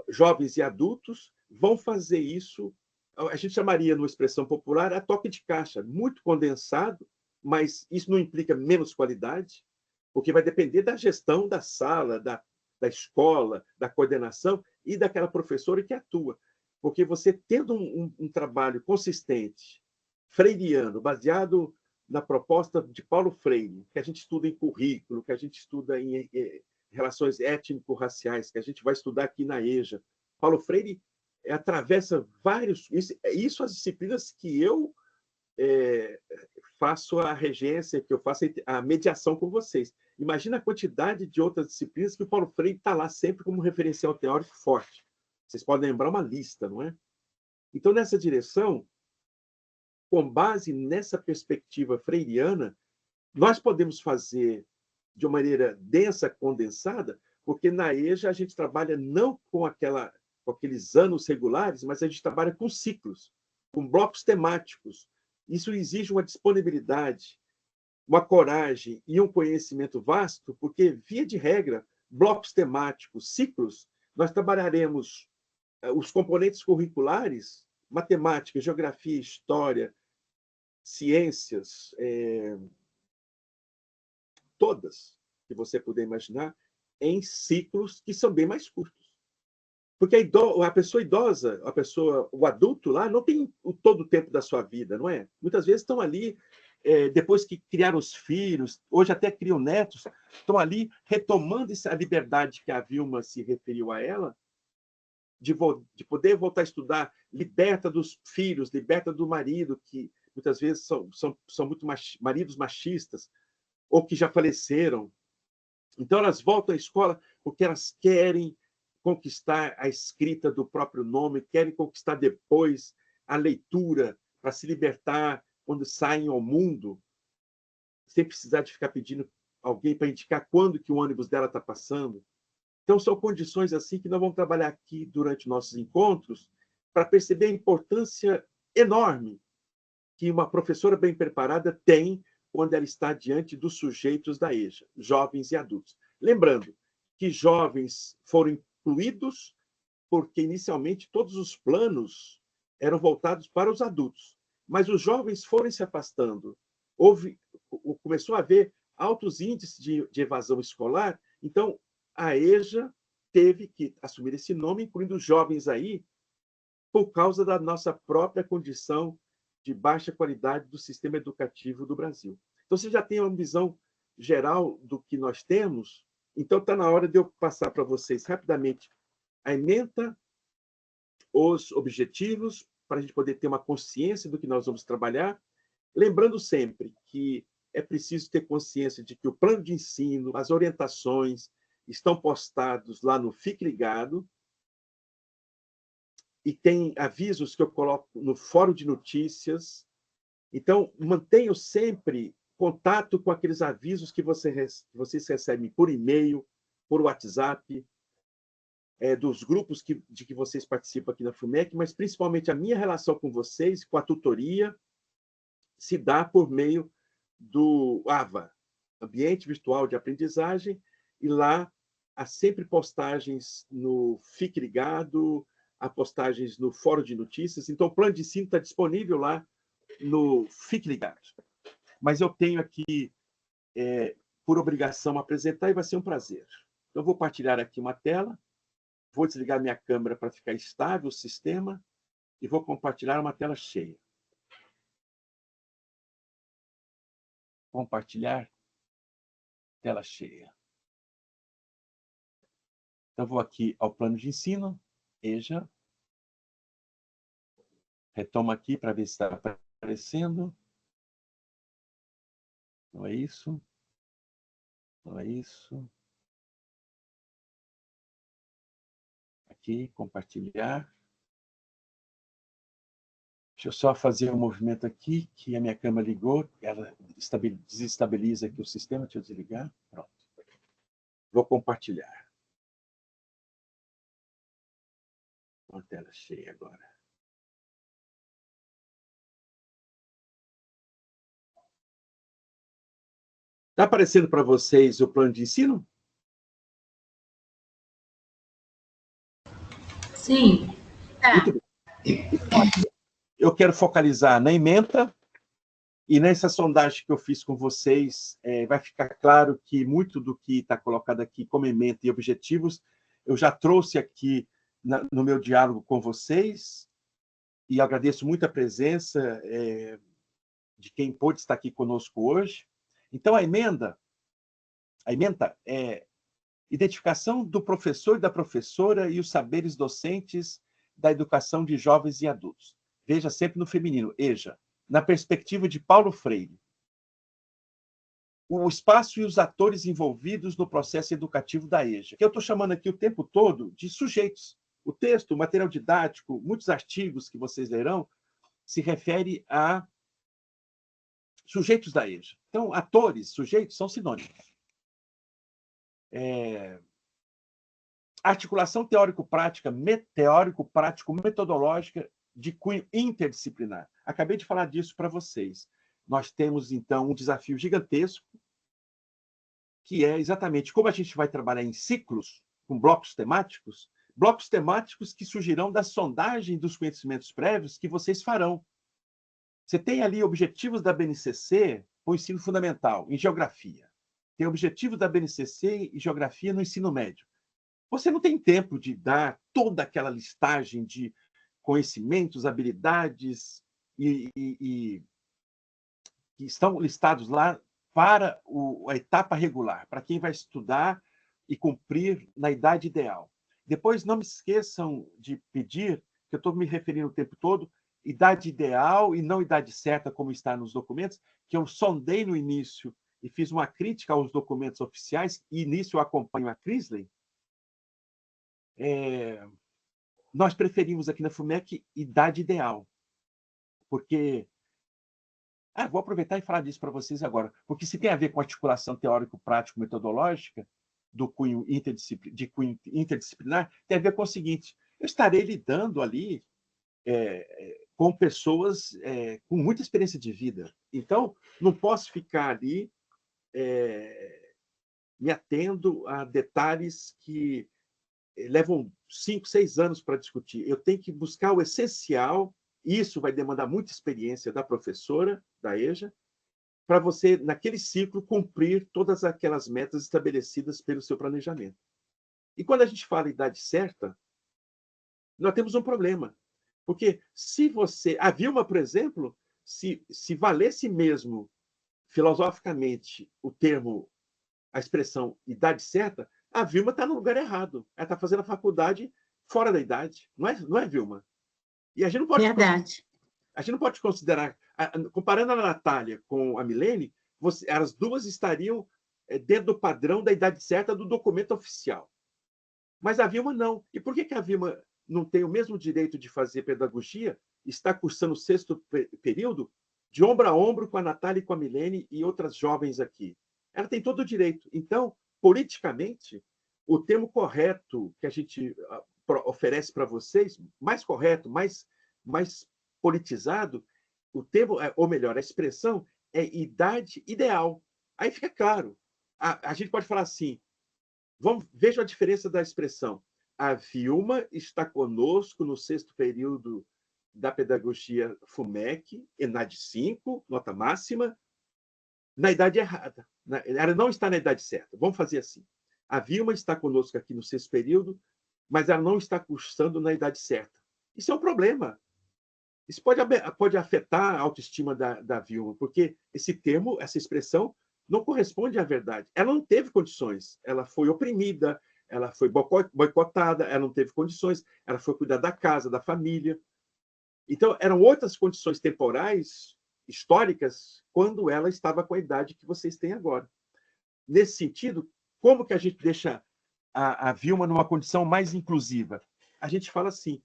S1: jovens e adultos, vão fazer isso, a gente chamaria, numa expressão popular, a toque de caixa, muito condensado, mas isso não implica menos qualidade, porque vai depender da gestão da sala, da escola, da coordenação e daquela professora que atua. Porque você tendo um trabalho consistente, freiriano, baseado na proposta de Paulo Freire, que a gente estuda em currículo, que a gente estuda em relações étnico-raciais, que a gente vai estudar aqui na EJA. Paulo Freire atravessa vários... Isso as disciplinas que eu faço a regência, que eu faço a mediação com vocês. Imagina a quantidade de outras disciplinas que o Paulo Freire está lá sempre como referencial teórico forte. Vocês podem lembrar uma lista, não é? Então, nessa direção, com base nessa perspectiva freiriana, nós podemos fazer de uma maneira densa, condensada, porque na EJA a gente trabalha não com aqueles anos regulares, mas a gente trabalha com ciclos, com blocos temáticos. Isso exige uma disponibilidade, uma coragem e um conhecimento vasto, porque, via de regra, blocos temáticos, ciclos, nós trabalharemos os componentes curriculares, matemática, geografia, história, ciências, todas que você puder imaginar, em ciclos que são bem mais curtos. Porque a pessoa idosa, o adulto lá, não tem todo o tempo da sua vida, não é? Muitas vezes estão ali, depois que criaram os filhos, hoje até criam netos, estão ali retomando essa liberdade que a Vilma se referiu a ela, de poder voltar a estudar, liberta dos filhos, liberta do marido, que muitas vezes são muito maridos machistas, ou que já faleceram. Então, elas voltam à escola porque elas querem conquistar a escrita do próprio nome, querem conquistar depois à leitura, para se libertar quando saem ao mundo, sem precisar de ficar pedindo alguém para indicar quando que o ônibus dela está passando. Então, são condições assim que nós vamos trabalhar aqui durante nossos encontros para perceber a importância enorme que uma professora bem preparada tem quando ela está diante dos sujeitos da EJA, jovens e adultos. Lembrando que jovens foram incluídos porque, inicialmente, todos os planos eram voltados para os adultos, mas os jovens foram se afastando. Começou a haver altos índices de evasão escolar, então a EJA teve que assumir esse nome, incluindo os jovens aí, por causa da nossa própria condição de baixa qualidade do sistema educativo do Brasil. Então, você já tem uma visão geral do que nós temos, então está na hora de eu passar para vocês rapidamente a ementa, os objetivos, para a gente poder ter uma consciência do que nós vamos trabalhar, lembrando sempre que é preciso ter consciência de que o plano de ensino, as orientações, estão postados lá no Fique Ligado, e tem avisos que eu coloco no fórum de notícias. Então, mantenham sempre contato com aqueles avisos que vocês recebem por e-mail, por WhatsApp, dos grupos de que vocês participam aqui na FUMEC, mas principalmente a minha relação com vocês, com a tutoria, se dá por meio do AVA, Ambiente Virtual de Aprendizagem, e lá há sempre postagens no Fique Ligado, há postagens no Fórum de Notícias, então o plano de ensino está disponível lá no Fique Ligado. Mas eu tenho aqui, por obrigação, apresentar e vai ser um prazer. Então, eu vou partilhar aqui uma tela, vou desligar minha câmera para ficar estável o sistema e vou compartilhar uma tela cheia. Compartilhar tela cheia. Então, vou aqui ao plano de ensino, EJA. Retomo aqui para ver se está aparecendo. Não é isso. Não é isso. Aqui, compartilhar. Deixa eu só fazer um movimento aqui, que a minha câmera ligou, ela desestabiliza aqui o sistema. Deixa eu desligar. Pronto. Vou compartilhar. Uma tela cheia agora. Está aparecendo para vocês o plano de ensino?
S2: Sim.
S1: Muito bem. Eu quero focalizar na ementa, e nessa sondagem que eu fiz com vocês, vai ficar claro que muito do que está colocado aqui como ementa e objetivos, eu já trouxe aqui no meu diálogo com vocês, e agradeço muito a presença de quem pôde estar aqui conosco hoje. Então, a ementa é identificação do professor e da professora e os saberes docentes da educação de jovens e adultos. Veja sempre no feminino, EJA, na perspectiva de Paulo Freire. O espaço e os atores envolvidos no processo educativo da EJA, que eu estou chamando aqui o tempo todo de sujeitos. O texto, o material didático, muitos artigos que vocês lerão, se refere a sujeitos da EJA. Então, atores, sujeitos, são sinônimos. Articulação teórico-prático-metodológica de cunho interdisciplinar. Acabei de falar disso para vocês. Nós temos, então, um desafio gigantesco, que é exatamente como a gente vai trabalhar em ciclos, com blocos temáticos que surgirão da sondagem dos conhecimentos prévios que vocês farão. Você tem ali objetivos da BNCC para o ensino fundamental, em geografia. Tem objetivos da BNCC em geografia no ensino médio. Você não tem tempo de dar toda aquela listagem de conhecimentos, habilidades que estão listados lá para a etapa regular, para quem vai estudar e cumprir na idade ideal. Depois, não me esqueçam de pedir, que eu estou me referindo o tempo todo, idade ideal e não idade certa, como está nos documentos, que eu sondei no início e fiz uma crítica aos documentos oficiais, e nisso eu acompanho a Crisley. Nós preferimos aqui na FUMEC idade ideal. porque... vou aproveitar e falar disso para vocês agora, porque se tem a ver com articulação teórico-prático-metodológica do cunho interdisciplinar, tem a ver com o seguinte: eu estarei lidando ali com pessoas com muita experiência de vida. Então, não posso ficar ali me atendo a detalhes que levam 5, 6 anos para discutir. Eu tenho que buscar o essencial. Isso vai demandar muita experiência da professora, da EJA, para você, naquele ciclo, cumprir todas aquelas metas estabelecidas pelo seu planejamento. E quando a gente fala idade certa, nós temos um problema. Porque se você... A Vilma, por exemplo, se valesse mesmo, filosoficamente, o termo, a expressão idade certa, a Vilma está no lugar errado. Ela está fazendo a faculdade fora da idade. Não é, Vilma? E a gente não pode...
S3: Verdade.
S1: A gente não pode considerar... Comparando a Natália com a Milene, as duas estariam dentro do padrão da idade certa do documento oficial. Mas a Vilma não. E por que a Vilma não tem o mesmo direito de fazer pedagogia, está cursando o 6º período, de ombro a ombro com a Natália e com a Milene e outras jovens aqui? Ela tem todo o direito. Então, politicamente, o termo correto que a gente oferece para vocês, mais correto, mais politizado, o termo, ou melhor, a expressão é idade ideal. Aí fica claro. A gente pode falar assim, vejam a diferença da expressão. A Vilma está conosco no 6º período da pedagogia FUMEC, ENAD 5, nota máxima, na idade errada. Ela não está na idade certa. Vamos fazer assim. A Vilma está conosco aqui no 6º período, mas ela não está cursando na idade certa. Isso é um problema. Isso pode afetar a autoestima da Vilma, porque esse termo, essa expressão, não corresponde à verdade. Ela não teve condições. Ela foi oprimida, ela foi boicotada, ela não teve condições, ela foi cuidar da casa, da família. Então, eram outras condições temporais, históricas, quando ela estava com a idade que vocês têm agora. Nesse sentido, como que a gente deixa a Vilma numa condição mais inclusiva? A gente fala assim,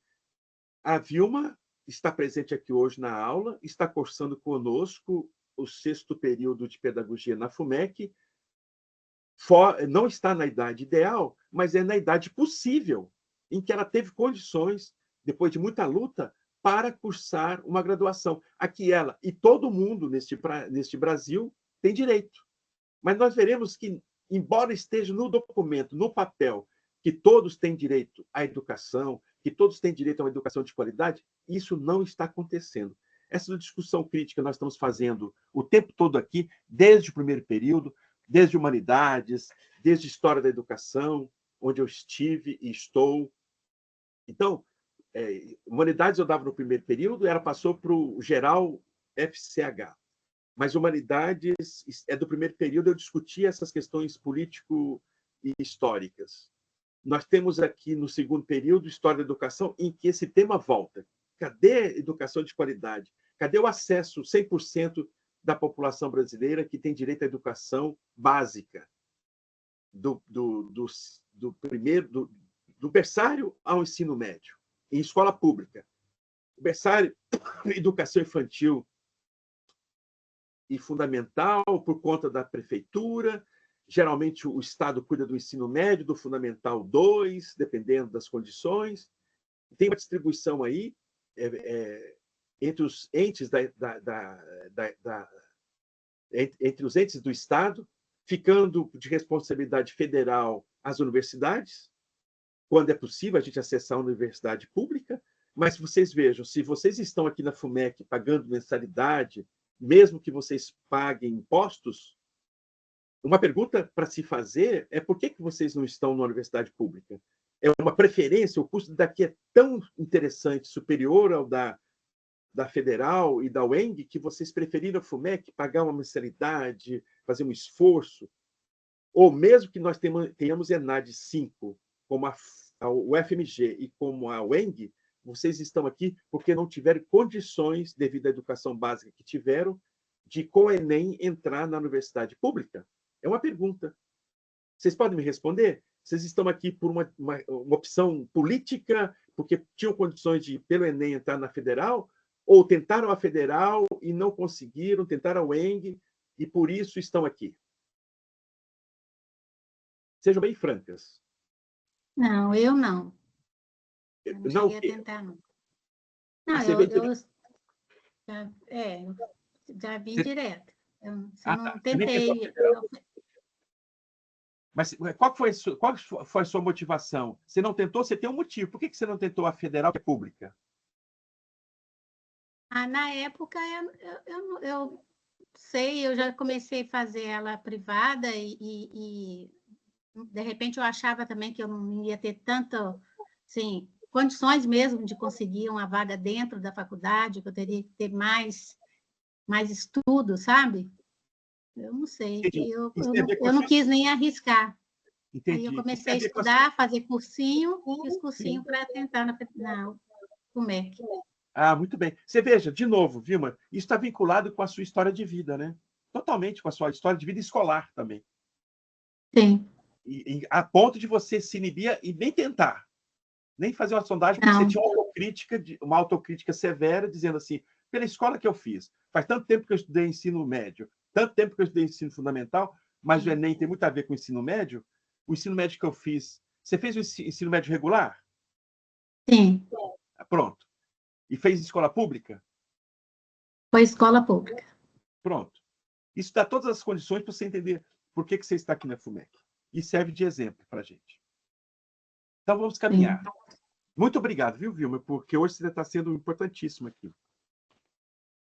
S1: a Vilma está presente aqui hoje na aula, está cursando conosco o 6º período de pedagogia na FUMEC, não está na idade ideal, mas é na idade possível, em que ela teve condições, depois de muita luta, para cursar uma graduação. Aqui ela e todo mundo neste Brasil tem direito. Mas nós veremos que, embora esteja no documento, no papel, que todos têm direito à educação, que todos têm direito a uma educação de qualidade, isso não está acontecendo. Essa discussão crítica nós estamos fazendo o tempo todo aqui, desde o 1º período, desde humanidades, desde história da educação, onde eu estive e estou. Então, humanidades eu dava no 1º período, ela passou para o geral FCH. Mas humanidades do 1º período, eu discuti essas questões político e históricas. Nós temos aqui no 2º período História da Educação, em que esse tema volta. Cadê a educação de qualidade? Cadê o acesso 100% da população brasileira que tem direito à educação básica? Do berçário ao ensino médio, em escola pública. O berçário, educação infantil e fundamental, por conta da prefeitura. Geralmente, o Estado cuida do ensino médio, do Fundamental 2, dependendo das condições. Tem uma distribuição aí entre os entes entre os entes do Estado, ficando de responsabilidade federal as universidades, quando é possível a gente acessar a universidade pública. Mas vocês vejam, se vocês estão aqui na FUMEC pagando mensalidade, mesmo que vocês paguem impostos, uma pergunta para se fazer é por que vocês não estão na universidade pública? É uma preferência, o custo daqui é tão interessante, superior ao da Federal e da UENG, que vocês preferiram a FUMEC pagar uma mensalidade, fazer um esforço? Ou mesmo que nós tenhamos ENAD 5, como o FMG e como a UENG, vocês estão aqui porque não tiveram condições, devido à educação básica que tiveram, de, com o Enem, entrar na universidade pública? É uma pergunta. Vocês podem me responder? Vocês estão aqui por uma opção política, porque tinham condições de, pelo Enem, entrar na Federal, Ou tentaram a federal e não conseguiram, tentaram a UENG e por isso estão aqui? Sejam bem francas.
S3: Não, eu não. Eu não
S1: Não,
S3: cheguei a tentar, não. Não,
S1: você
S3: eu já vim
S1: Você-
S3: direto. Eu
S1: tá.
S3: não
S1: Você nem tentou a
S3: tentei.
S1: federal. Mas qual foi a sua motivação? Você não tentou, você tem um motivo. Por que você não tentou a federal, que é pública?
S3: Na época, eu sei, eu já comecei a fazer ela privada e, de repente, eu achava também que eu não ia ter tanto, assim, condições mesmo de conseguir uma vaga dentro da faculdade, que eu teria que ter mais estudo, sabe? Eu não sei,
S1: Entendi. Isso tem a ver com
S3: eu
S1: a
S3: não
S1: sua...
S3: quis nem arriscar. Aí eu
S1: Entendi. Isso tem
S3: comecei
S1: a
S3: a
S1: ver com a sua...
S3: estudar, fazer cursinho, fiz cursinho
S1: Sim.
S3: para tentar na FUMEC.
S1: Ah, muito bem. Você veja, de novo, Vilma, isso está vinculado com a sua história de vida, né? Totalmente com a sua história de vida escolar também.
S3: Sim.
S1: A ponto de você se inibir e nem tentar, nem fazer uma sondagem, porque você
S3: Não.
S1: tinha uma autocrítica severa, dizendo assim, pela escola que eu fiz, faz tanto tempo que eu estudei ensino médio, tanto tempo que eu estudei ensino fundamental, mas o Enem tem muito a ver com o ensino médio. O ensino médio que eu fiz... Você fez o ensino médio regular?
S3: Sim,
S1: Pronto. E fez escola pública?
S3: foi escola pública.
S1: Pronto. Isso dá todas as condições para você entender por que você está aqui na FUMEC. E serve de exemplo para a gente. Então, vamos caminhar.
S3: Sim.
S1: Muito obrigado, viu, Vilma? Porque hoje você está sendo importantíssimo aqui.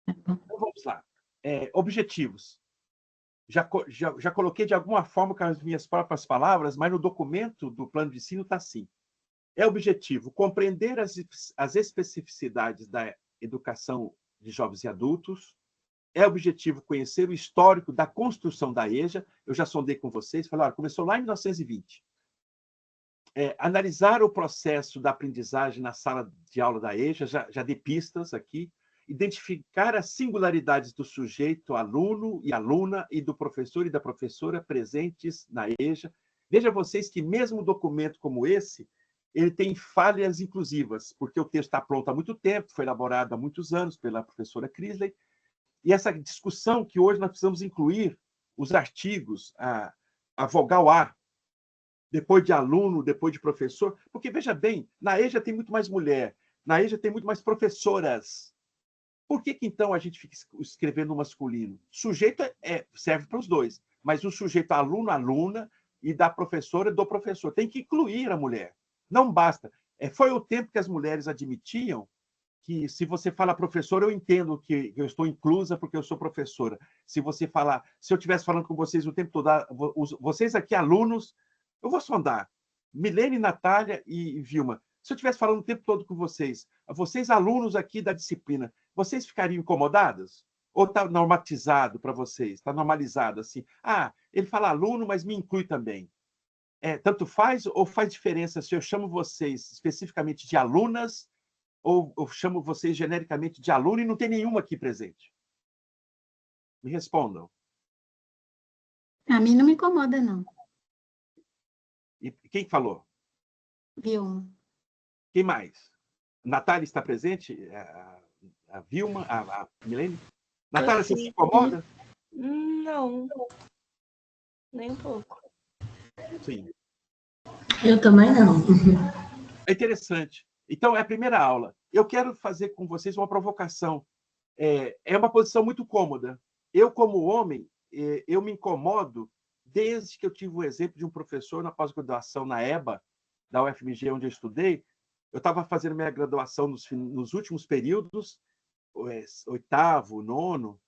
S1: Então, vamos lá. Objetivos. Já coloquei de alguma forma com as minhas próprias palavras, mas no documento do plano de ensino está assim. É objetivo compreender as especificidades da educação de jovens e adultos. É objetivo conhecer o histórico da construção da EJA. Eu já sondei com vocês, falei, olha, começou lá em 1920. Analisar o processo da aprendizagem na sala de aula da EJA, já dei pistas aqui. Identificar as singularidades do sujeito, aluno e aluna, e do professor e da professora presentes na EJA. Veja vocês que mesmo um documento como esse, ele tem falhas inclusivas, porque o texto está pronto há muito tempo, foi elaborado há muitos anos pela professora Crisley, e essa discussão que hoje nós precisamos incluir os artigos, a vogal A, depois de aluno, depois de professor, porque, veja bem, na EJA tem muito mais mulher, na EJA tem muito mais professoras. Por que então a gente fica escrevendo no masculino? Sujeito serve para os dois, mas o sujeito aluno, aluna, e da professora, do professor. Tem que incluir a mulher. Não basta. Foi o tempo que as mulheres admitiam que, se você fala professor, eu entendo que eu estou inclusa porque eu sou professora. Se você falar, se eu estivesse falando com vocês o tempo todo, vocês aqui, alunos, eu vou sondar. Milene, Natália e Vilma, se eu estivesse falando o tempo todo com vocês, alunos aqui da disciplina, vocês ficariam incomodadas? Ou está normatizado para vocês? Está normalizado assim? Ele fala aluno, mas me inclui também. Tanto faz ou faz diferença se eu chamo vocês especificamente de alunas ou eu chamo vocês genericamente de aluno e não tem nenhuma aqui presente? Me respondam.
S3: A mim não me incomoda, não.
S1: E quem falou?
S3: Viu?
S1: Quem mais? Natália está presente? A Vilma? A Milene? Natália, você se incomoda?
S4: Não, nem um pouco.
S1: Sim.
S2: Eu também não.
S1: É interessante. Então, é a primeira aula. Eu quero fazer com vocês uma provocação. É uma posição muito cômoda. Eu, como homem, eu me incomodo desde que eu tive o exemplo de um professor na pós-graduação na EBA, da UFMG, onde eu estudei. Eu estava fazendo minha graduação nos últimos períodos, oitavo, nono,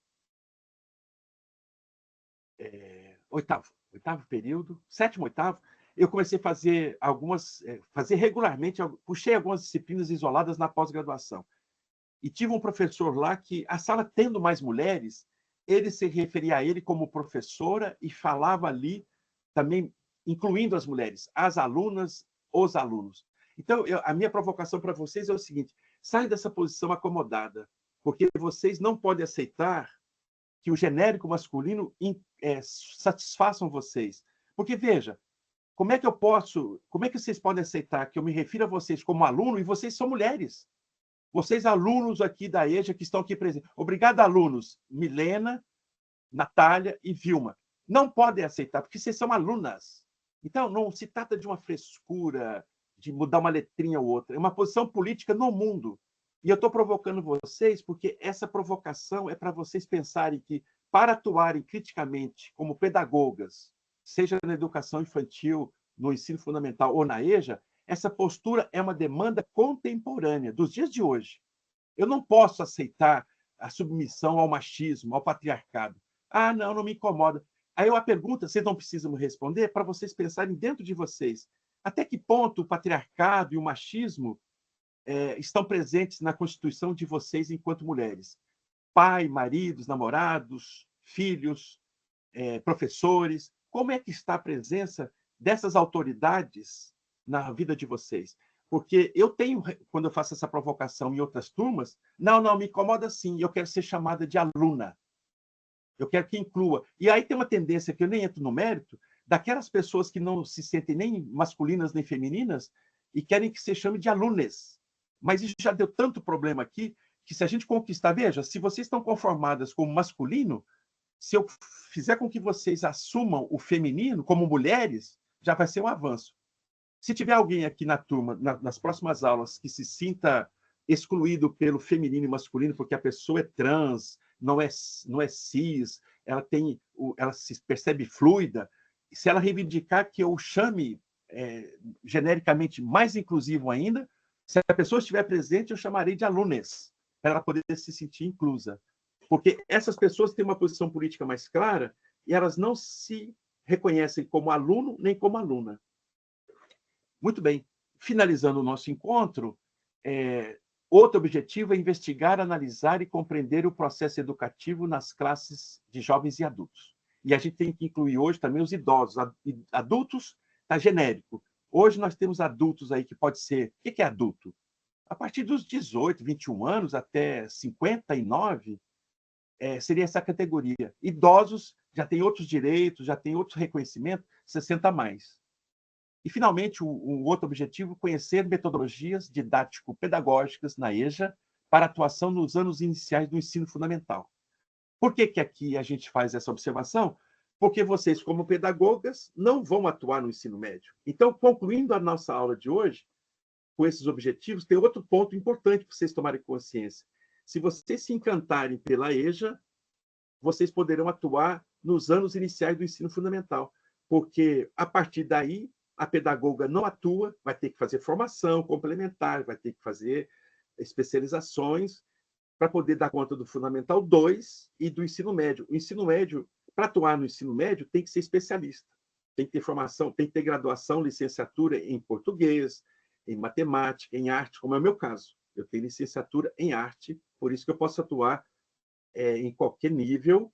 S1: oitavo período, sétimo, oitavo. Eu comecei a fazer regularmente, puxei algumas disciplinas isoladas na pós-graduação. E tive um professor lá que, a sala tendo mais mulheres, ele se referia a ele como professora e falava ali também, incluindo as mulheres, as alunas, os alunos. Então, a minha provocação para vocês é o seguinte: saiam dessa posição acomodada, porque vocês não podem aceitar que o genérico masculino satisfaçam vocês. Porque, veja, como é que vocês podem aceitar que eu me refiro a vocês como aluno e vocês são mulheres? Vocês, alunos aqui da EJA, que estão aqui presentes. Obrigado, alunos. Milena, Natália e Vilma. Não podem aceitar, porque vocês são alunas. Então, não se trata de uma frescura, de mudar uma letrinha ou outra. É uma posição política no mundo. E eu estou provocando vocês porque essa provocação é para vocês pensarem que, para atuarem criticamente como pedagogas, seja na educação infantil, no ensino fundamental ou na EJA, essa postura é uma demanda contemporânea, dos dias de hoje. Eu não posso aceitar a submissão ao machismo, ao patriarcado. Ah, não me incomoda. Aí a pergunta, vocês não precisam me responder, para vocês pensarem dentro de vocês. Até que ponto o patriarcado e o machismo estão presentes na constituição de vocês enquanto mulheres? Pai, maridos, namorados, filhos, professores. Como é que está a presença dessas autoridades na vida de vocês? Porque eu tenho, quando eu faço essa provocação em outras turmas, não, me incomoda sim, eu quero ser chamada de aluna. Eu quero que inclua. E aí tem uma tendência, que eu nem entro no mérito, daquelas pessoas que não se sentem nem masculinas nem femininas e querem que se chame de alunas. Mas isso já deu tanto problema aqui, que se a gente conquistar... Veja, se vocês estão conformadas como masculino, se eu fizer com que vocês assumam o feminino como mulheres, já vai ser um avanço. Se tiver alguém aqui na turma, nas próximas aulas, que se sinta excluído pelo feminino e masculino, porque a pessoa é trans, não é cis, ela se percebe fluida, se ela reivindicar que eu chame genericamente mais inclusivo ainda, se a pessoa estiver presente, eu chamarei de alunas, para ela poder se sentir inclusa. Porque essas pessoas têm uma posição política mais clara e elas não se reconhecem como aluno nem como aluna. Muito bem. Finalizando o nosso encontro, outro objetivo é investigar, analisar e compreender o processo educativo nas classes de jovens e adultos. E a gente tem que incluir hoje também os idosos. Adultos está genérico. Hoje nós temos adultos aí que pode ser... O que é adulto? A partir dos 18, 21 anos até 59, seria essa categoria. Idosos já têm outros direitos, já têm outros reconhecimentos, 60 a mais. E, finalmente, um outro objetivo, conhecer metodologias didático-pedagógicas na EJA para atuação nos anos iniciais do ensino fundamental. Por que aqui a gente faz essa observação? Porque vocês, como pedagogas, não vão atuar no ensino médio. Então, concluindo a nossa aula de hoje, com esses objetivos, tem outro ponto importante para vocês tomarem consciência. Se vocês se encantarem pela EJA, vocês poderão atuar nos anos iniciais do ensino fundamental, porque, a partir daí, a pedagoga não atua, vai ter que fazer formação complementar, vai ter que fazer especializações para poder dar conta do Fundamental 2 e do ensino médio. O ensino médio, para atuar no ensino médio, tem que ser especialista, tem que ter formação, tem que ter graduação, licenciatura em português, em matemática, em arte, como é o meu caso. Eu tenho licenciatura em arte, por isso que eu posso atuar em qualquer nível,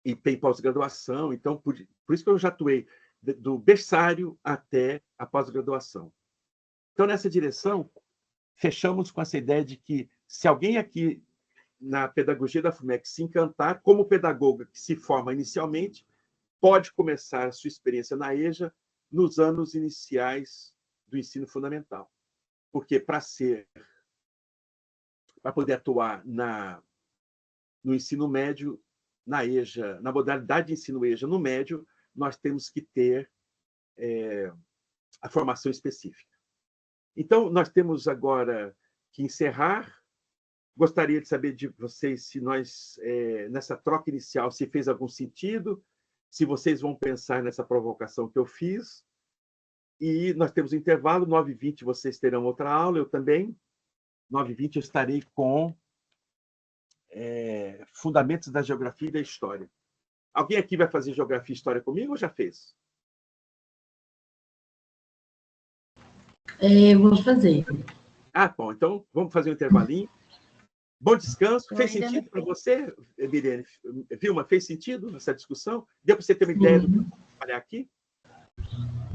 S1: e tem pós-graduação. Então, por isso que eu já atuei do berçário até a pós-graduação. Então, nessa direção, fechamos com essa ideia de que, se alguém aqui na pedagogia da FUMEC se encantar, como pedagoga que se forma inicialmente, pode começar a sua experiência na EJA nos anos iniciais do ensino fundamental. Porque, para poder atuar no ensino médio, na EJA, na modalidade de ensino EJA no médio, nós temos que ter a formação específica. Então, nós temos agora que encerrar. Gostaria de saber de vocês se nós, nessa troca inicial, se fez algum sentido, se vocês vão pensar nessa provocação que eu fiz. E nós temos um intervalo, 9h20 vocês terão outra aula, eu também. 9h20 eu estarei com Fundamentos da Geografia e da História. Alguém aqui vai fazer Geografia e História comigo ou já fez?
S2: Vou fazer.
S1: Bom, então vamos fazer um intervalinho. Bom descanso. Fez sentido para você, Mirene? Vilma, fez sentido essa discussão? Deu para você ter uma ideia do que eu vou trabalhar aqui?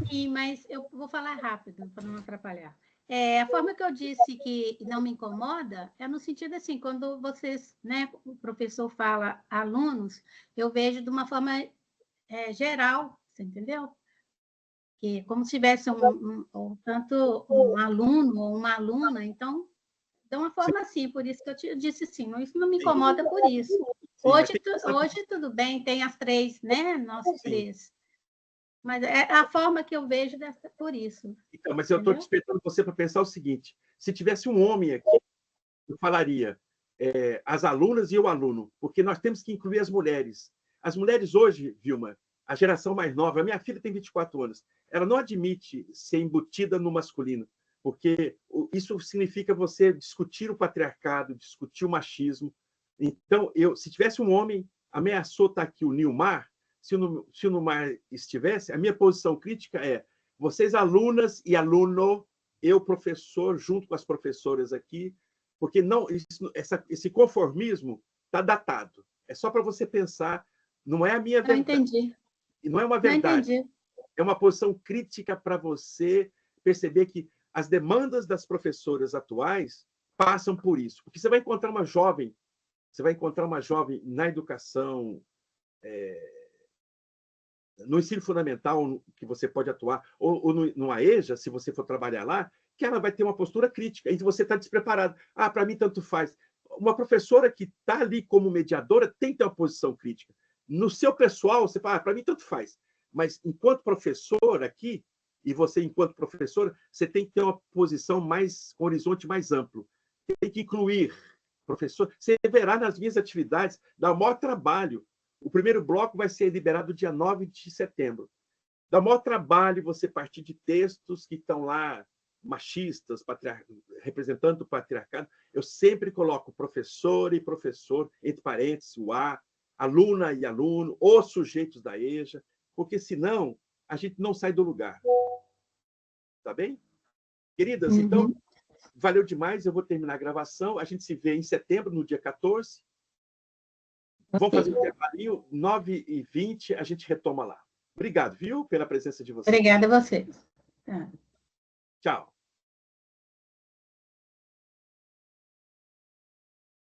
S3: Sim, mas eu vou falar rápido, para não atrapalhar. A forma que eu disse que não me incomoda é no sentido assim, quando vocês, né, o professor fala alunos, eu vejo de uma forma geral, você entendeu? Que como se tivesse tanto um aluno ou uma aluna, então de uma forma assim, por isso que eu te disse assim, isso não me incomoda por isso.
S1: Sim,
S3: Hoje tudo bem, tem as três, né? Nós
S1: Sim.
S3: três. Mas é a forma que eu vejo por isso.
S1: Então, mas eu estou despertando você para pensar o seguinte: se tivesse um homem aqui, eu falaria as alunas e o aluno, porque nós temos que incluir as mulheres. As mulheres hoje, Vilma, a geração mais nova, a minha filha tem 24 anos, ela não admite ser embutida no masculino, porque isso significa você discutir o patriarcado, discutir o machismo. Então, se tivesse um homem, ameaçou estar aqui o Nilmar, se o Nilmar estivesse, a minha posição crítica é: vocês, alunas e aluno, eu, professor, junto com as professoras aqui, porque não, esse conformismo está datado. É só para você pensar, não é a minha verdade.
S3: Eu entendi.
S1: E não é uma verdade.
S3: Eu entendi.
S1: É uma posição crítica para você perceber que as demandas das professoras atuais passam por isso. Porque você vai encontrar uma jovem na educação, no ensino fundamental, que você pode atuar, ou no AEJA, se você for trabalhar lá, que ela vai ter uma postura crítica, e você está despreparado. Para mim, tanto faz. Uma professora que está ali como mediadora tem que ter uma posição crítica. No seu pessoal, você fala, para mim, tanto faz. Mas, enquanto professor aqui, e você, enquanto professora, você tem que ter uma posição com horizonte mais amplo. Tem que incluir professor. Você verá nas minhas atividades, dá o maior trabalho. O primeiro bloco vai ser liberado dia 9 de setembro. Dá o maior trabalho você partir de textos que estão lá, machistas, representando o patriarcado. Eu sempre coloco professor e professor, entre parênteses, o A, aluna e aluno, os sujeitos da EJA, porque senão a gente não sai do lugar. Tá bem? Queridas, então, valeu demais. Eu vou terminar a gravação. A gente se vê em setembro, no dia 14. Vamos fazer um intervalinho, 9h20, a gente retoma lá. Obrigado, viu, pela presença de vocês.
S3: Obrigada a vocês.
S1: Tchau.